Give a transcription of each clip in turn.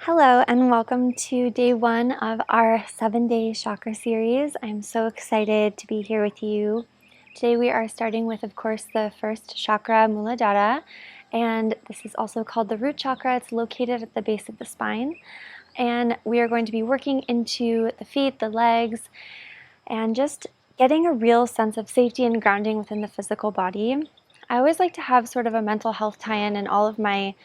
Hello and welcome to day one of our 7-day chakra series. I'm so excited to be here with you. Today we are starting with, of course, the first chakra, Muladhara, and this is also called the root chakra. It's located at the base of the spine, and we are going to be working into the feet, the legs, and just getting a real sense of safety and grounding within the physical body. I always like to have sort of a mental health tie-in in all of my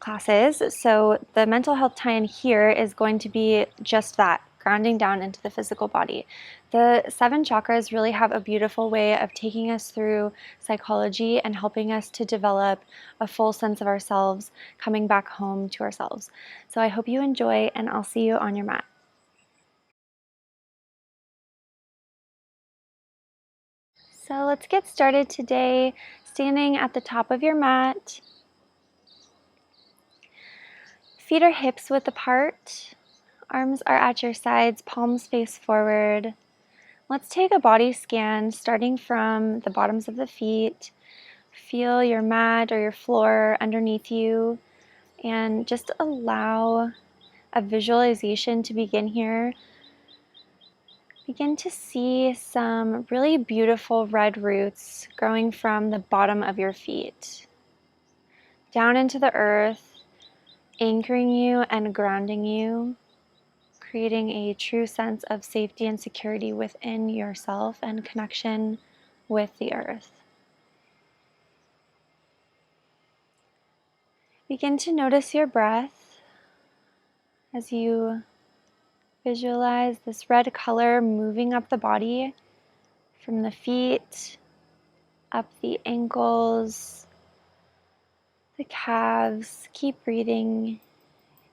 classes. So the mental health tie-in here is going to be just that, grounding down into the physical body. The 7 chakras really have a beautiful way of taking us through psychology and helping us to develop a full sense of ourselves, coming back home to ourselves. So I hope you enjoy, and I'll see you on your mat. So let's get started today, standing at the top of your mat. Feet are hips width apart. Arms are at your sides, palms face forward. Let's take a body scan starting from the bottoms of the feet. Feel your mat or your floor underneath you, and just allow a visualization to begin here. Begin to see some really beautiful red roots growing from the bottom of your feet down into the earth, anchoring you and grounding you, creating a true sense of safety and security within yourself and connection with the earth. Begin to notice your breath as you visualize this red color moving up the body from the feet, up the ankles, the calves. Keep breathing.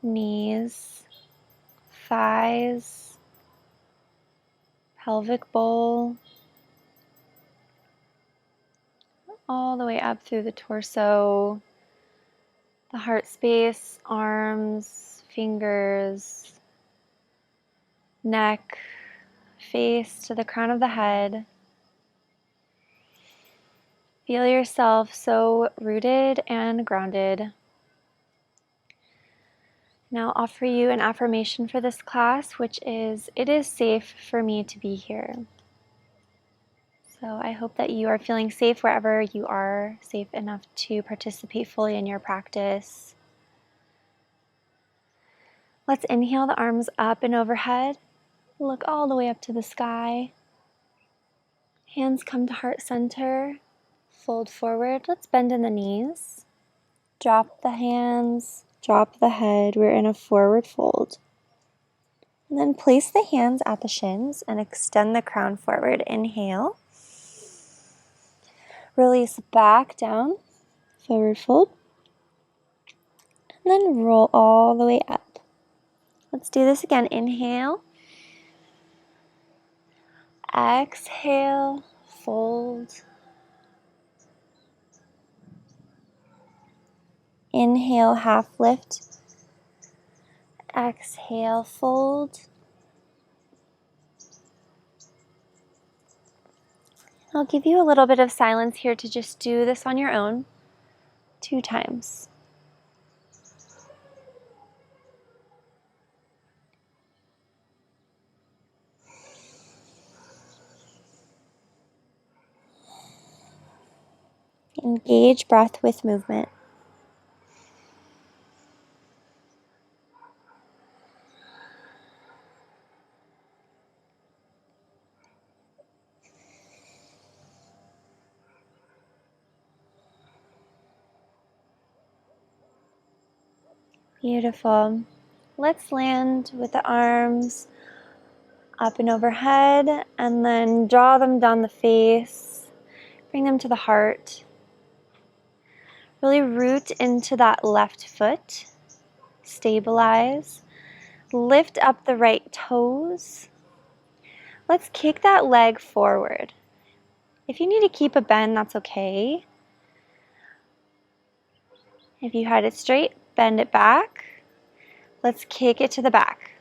Knees, thighs, pelvic bowl, all the way up through the torso, the heart space, arms, fingers, neck, face to the crown of the head. Feel yourself so rooted and grounded. Now I'll offer you an affirmation for this class, which is, it is safe for me to be here. So I hope that you are feeling safe wherever you are, safe enough to participate fully in your practice. Let's inhale the arms up and overhead. Look all the way up to the sky. Hands come to heart center. Fold forward. Let's bend in the knees. Drop the hands, drop the head. We're in a forward fold. And then place the hands at the shins and extend the crown forward. Inhale. Release back down, forward fold. And then roll all the way up. Let's do this again. Inhale. Exhale, fold. Inhale, half lift. Exhale, fold. I'll give you a little bit of silence here to just do this on your own 2 times. Engage breath with movement. Beautiful. Let's land with the arms up and overhead, and then draw them down the face. Bring them to the heart. Really root into that left foot. Stabilize. Lift up the right toes. Let's kick that leg forward. If you need to keep a bend, that's okay. If you had it straight, bend it back. Let's kick it to the back.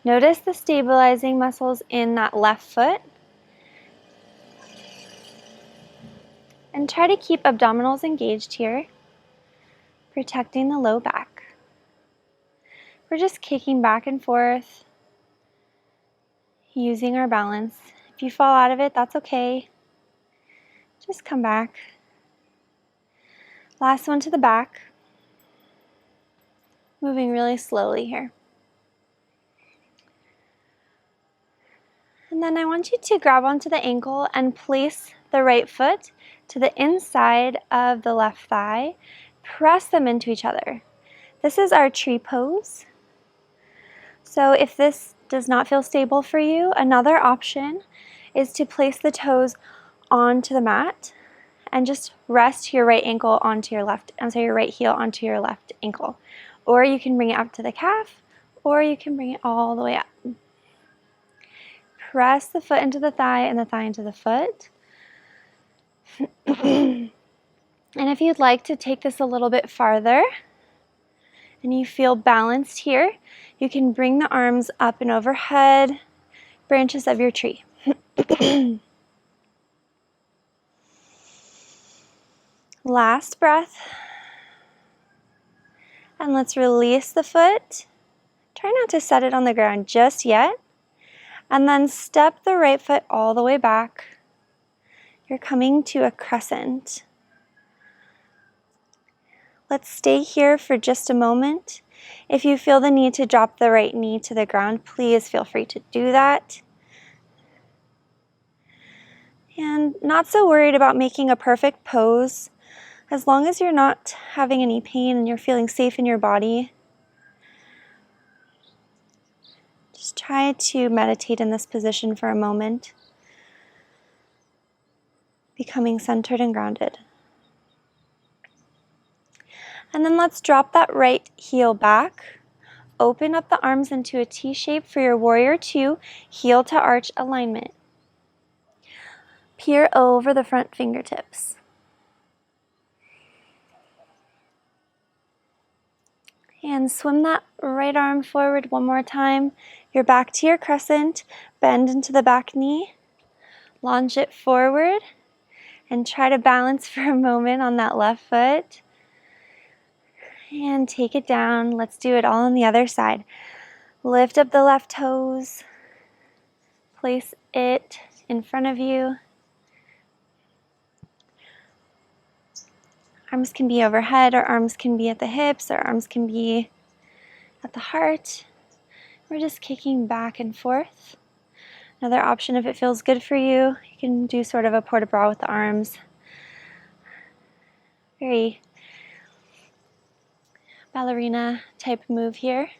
Notice the stabilizing muscles in that left foot. And try to keep abdominals engaged here, protecting the low back. We're just kicking back and forth, using our balance. If you fall out of it, that's okay. Just come back. Last one to the back. Moving really slowly here. And then I want you to grab onto the ankle and place the right foot to the inside of the left thigh. Press them into each other. This is our tree pose. So if this does not feel stable for you, another option is to place the toes onto the mat and just rest your right ankle onto your left, your right heel onto your left ankle. Or you can bring it up to the calf, or you can bring it all the way up. Press the foot into the thigh and the thigh into the foot. And if you'd like to take this a little bit farther and you feel balanced here, you can bring the arms up and overhead, branches of your tree. Last breath. And let's release the foot. Try not to set it on the ground just yet. And then step the right foot all the way back. You're coming to a crescent. Let's stay here for just a moment. If you feel the need to drop the right knee to the ground, please feel free to do that. And not so worried about making a perfect pose. As long as you're not having any pain and you're feeling safe in your body, just try to meditate in this position for a moment, becoming centered and grounded. And then let's drop that right heel back. Open up the arms into a T shape for your warrior two, heel to arch alignment. Peer over the front fingertips. And swim that right arm forward one more time. You're back to your crescent. Bend into the back knee. Launch it forward. And try to balance for a moment on that left foot. And take it down. Let's do it all on the other side. Lift up the left toes. Place it in front of you. Arms can be overhead, or arms can be at the hips, or arms can be at the heart. We're just kicking back and forth. Another option, if it feels good for you, you can do sort of a port de bras with the arms. Very ballerina type move here.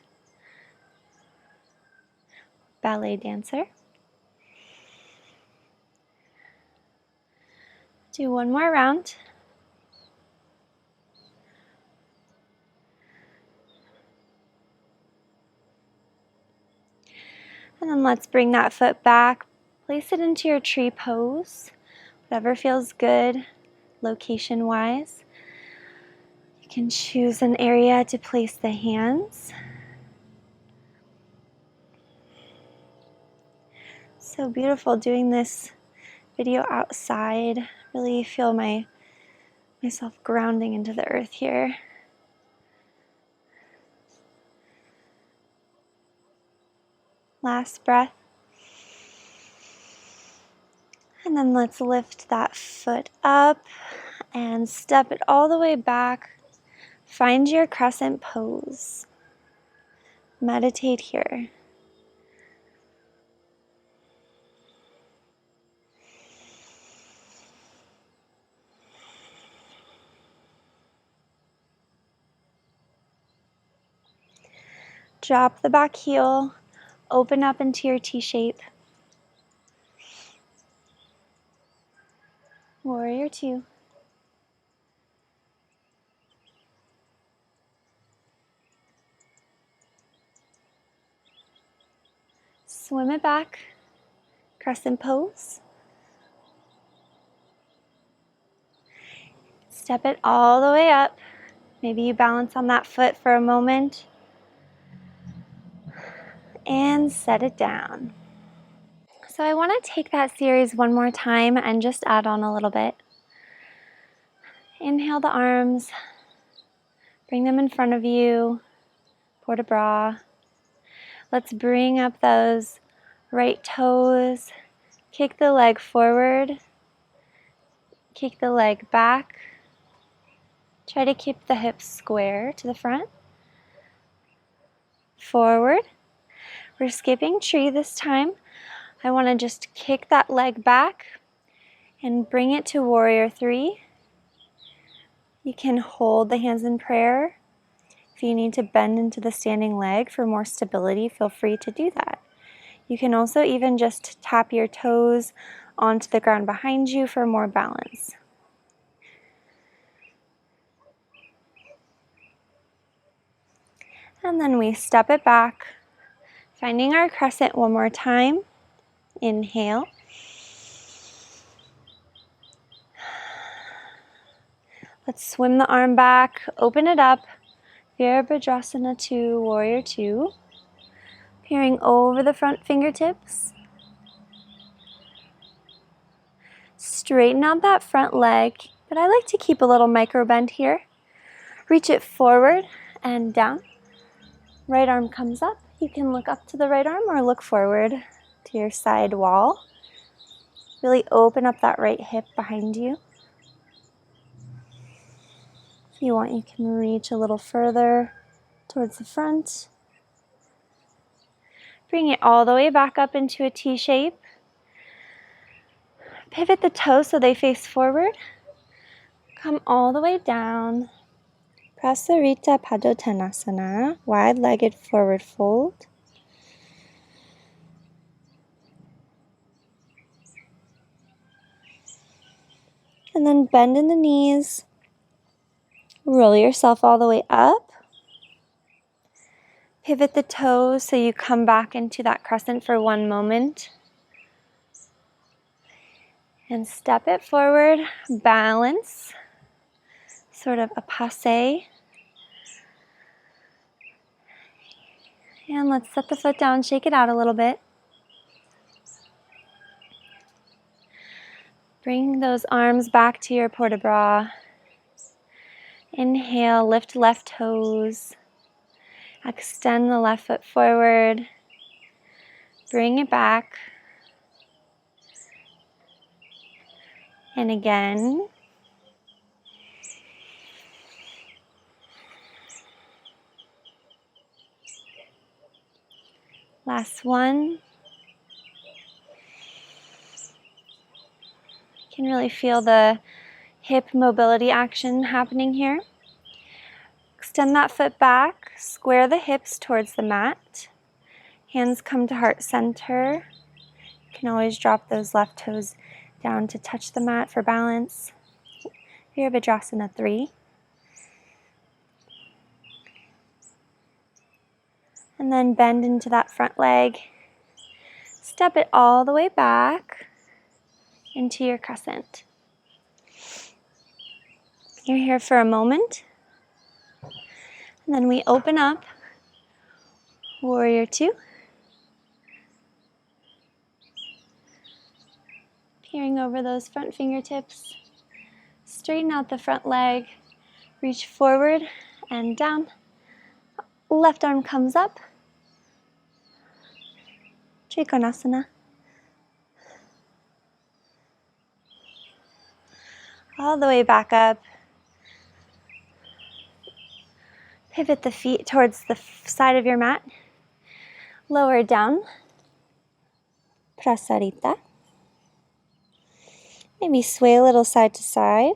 Ballet dancer. Do one more round. And then let's bring that foot back, place it into your tree pose, whatever feels good location-wise. You can choose an area to place the hands. So beautiful doing this video outside. Really feel myself grounding into the earth here. Last breath. And then let's lift that foot up and step it all the way back. Find your crescent pose. Meditate here. Drop the back heel. Open up into your T shape. Warrior two. Swim it back. Crescent pose. Step it all the way up. Maybe you balance on that foot for a moment. And set it down. So I want to take that series one more time and just add on a little bit. Inhale the arms, bring them in front of you, port de bras. Let's bring up those right toes. Kick the leg forward. Kick the leg back. Try to keep the hips square to the front. Forward. We're skipping tree this time. I want to just kick that leg back and bring it to warrior three. You can hold the hands in prayer. If you need to bend into the standing leg for more stability, feel free to do that. You can also even just tap your toes onto the ground behind you for more balance. And then we step it back, finding our crescent one more time. Inhale. Let's swim the arm back, open it up. Virabhadrasana 2, warrior 2. Peering over the front fingertips. Straighten out that front leg, but I like to keep a little micro bend here. Reach it forward and down. Right arm comes up. You can look up to the right arm or look forward to your side wall. Really open up that right hip behind you. If you want, you can reach a little further towards the front. Bring it all the way back up into a T shape. Pivot the toes so they face forward. Come all the way down. Prasarita Padottanasana, wide-legged forward fold. And then bend in the knees. Roll yourself all the way up. Pivot the toes so you come back into that crescent for one moment. And step it forward, balance, sort of a passe. And let's set the foot down, shake it out a little bit. Bring those arms back to your port de bras. Inhale, lift left toes. Extend the left foot forward. Bring it back. And again. Last one. You can really feel the hip mobility action happening here. Extend that foot back, square the hips towards the mat. Hands come to heart center. You can always drop those left toes down to touch the mat for balance. Virabhadrasana 3. And then bend into that front leg. Step it all the way back into your crescent. You're here for a moment. And then we open up, warrior 2. Peering over those front fingertips. Straighten out the front leg. Reach forward and down. Left arm comes up. Trikonasana. All the way back up. Pivot the feet towards the side of your mat. Lower down. Prasarita. Maybe sway a little side to side.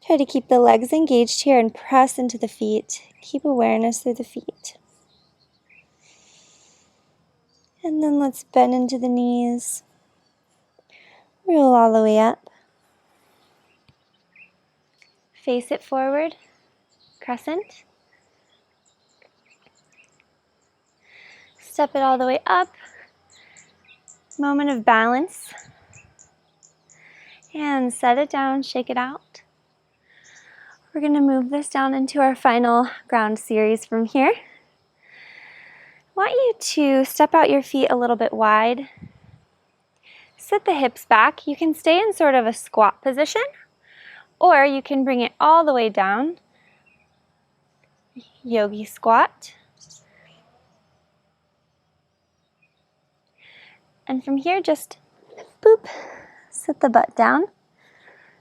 Try to keep the legs engaged here and press into the feet. Keep awareness through the feet. And then let's bend into the knees. Roll all the way up. Face it forward, crescent. Step it all the way up. Moment of balance. And set it down, shake it out. We're going to move this down into our final ground series from here. I want you to step out your feet a little bit wide. Sit the hips back. You can stay in sort of a squat position, or you can bring it all the way down. yogi squat. And from here, just boop, sit the butt down,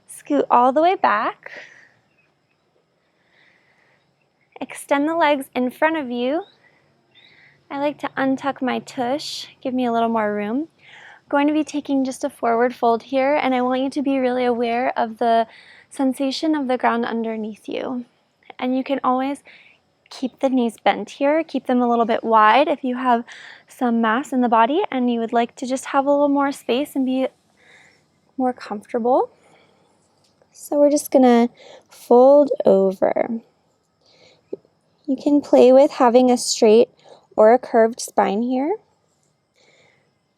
scoot all the way back, extend the legs in front of you. I like to untuck my tush, give me a little more room. I'm going to be taking just a forward fold here, and I want you to be really aware of the sensation of the ground underneath you. And you can always keep the knees bent here, keep them a little bit wide if you have some mass in the body and you would like to just have a little more space and be more comfortable. So we're just gonna fold over. You can play with having a straight or a curved spine here.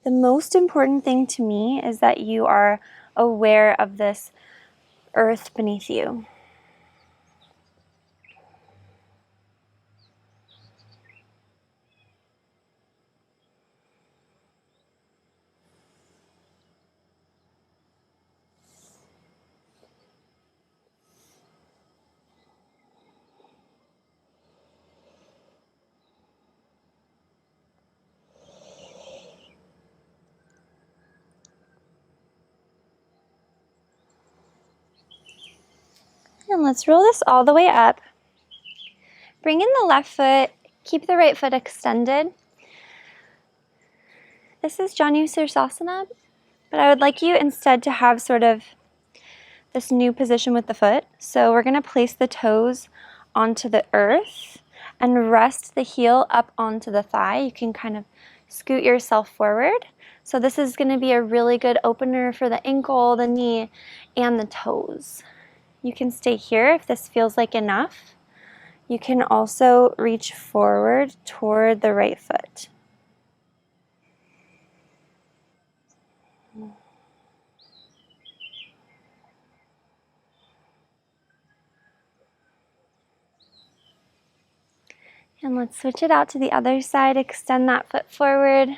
The most important thing to me is that you are aware of this earth beneath you. And let's roll this all the way up. Bring in the left foot, keep the right foot extended. This is Janu Sirsasana, but I would like you instead to have sort of this new position with the foot. So we're going to place the toes onto the earth and rest the heel up onto the thigh. You can kind of scoot yourself forward. So this is going to be a really good opener for the ankle, the knee, and the toes. You can stay here if this feels like enough. You can also reach forward toward the right foot. And let's switch it out to the other side. Extend that foot forward.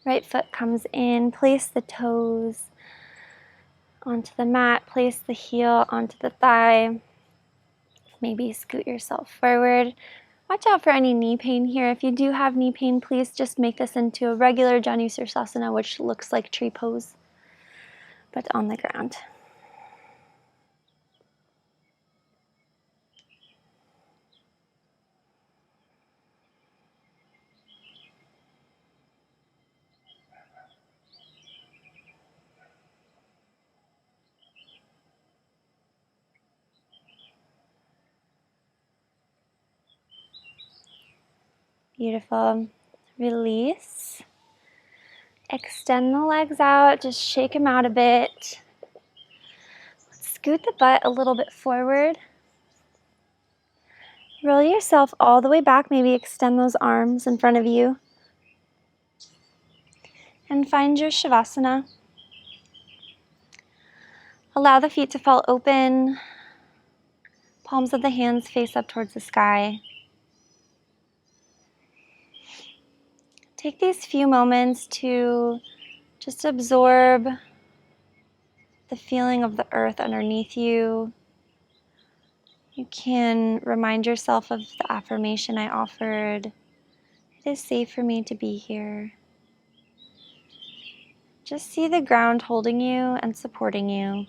Right foot comes in. Place the toes onto the mat. Place the heel onto the thigh. Maybe scoot yourself forward. Watch out for any knee pain here. If you do have knee pain, please just make this into a regular Janu Sirsasana, which looks like tree pose, but on the ground. Beautiful. Release. Extend the legs out, just shake them out a bit. Let's scoot the butt a little bit forward. Roll yourself all the way back, maybe extend those arms in front of you. And find your Shavasana. Allow the feet to fall open. Palms of the hands face up towards the sky. Take these few moments to just absorb the feeling of the earth underneath you. You can remind yourself of the affirmation I offered. It is safe for me to be here. Just see the ground holding you and supporting you.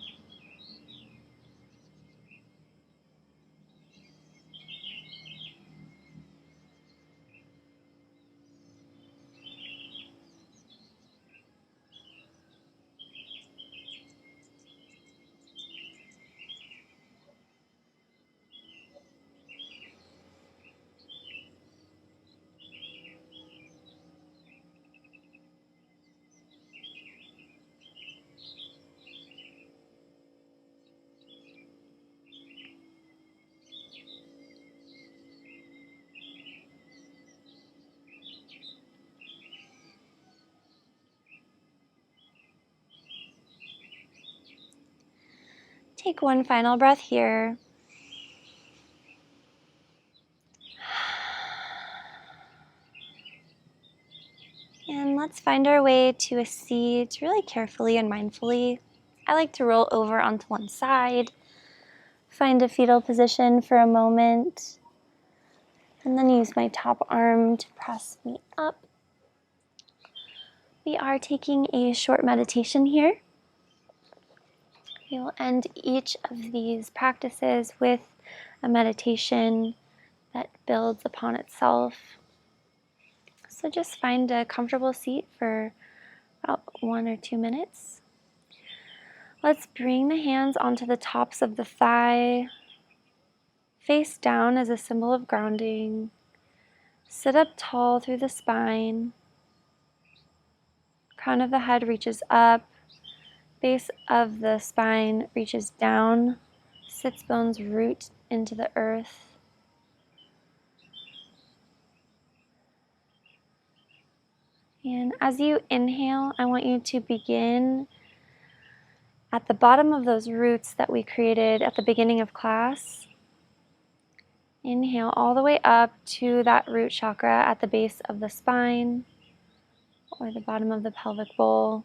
Take one final breath here. And let's find our way to a seat really carefully and mindfully. I like to roll over onto one side. Find a fetal position for a moment. And then use my top arm to press me up. We are taking a short meditation here. We will end each of these practices with a meditation that builds upon itself. So just find a comfortable seat for about 1 or 2 minutes. Let's bring the hands onto the tops of the thigh, face down as a symbol of grounding. Sit up tall through the spine. Crown of the head reaches up. Base of the spine reaches down. Sits bones root into the earth. And as you inhale, I want you to begin at the bottom of those roots that we created at the beginning of class. Inhale all the way up to that root chakra at the base of the spine or the bottom of the pelvic bowl.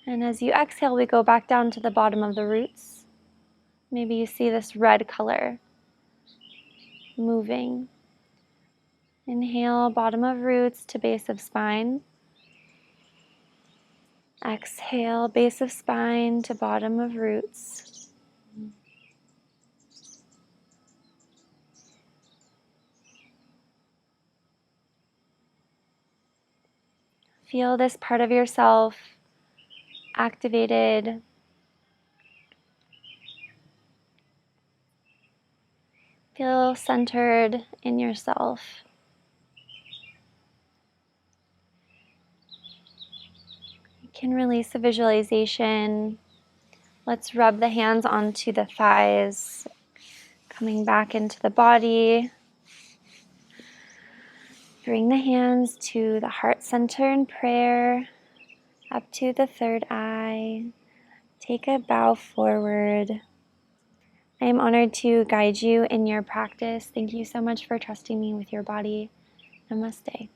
And as you exhale, we go back down to the bottom of the roots. Maybe you see this red color moving. Inhale, bottom of roots to base of spine. Exhale, base of spine to bottom of roots. Feel this part of yourself activated. Feel centered in yourself. You can release the visualization. Let's rub the hands onto the thighs, coming back into the body. Bring the hands to the heart center in prayer, up to the third eye. Take a bow forward. I am honored to guide you in your practice. Thank you so much for trusting me with your body. Namaste.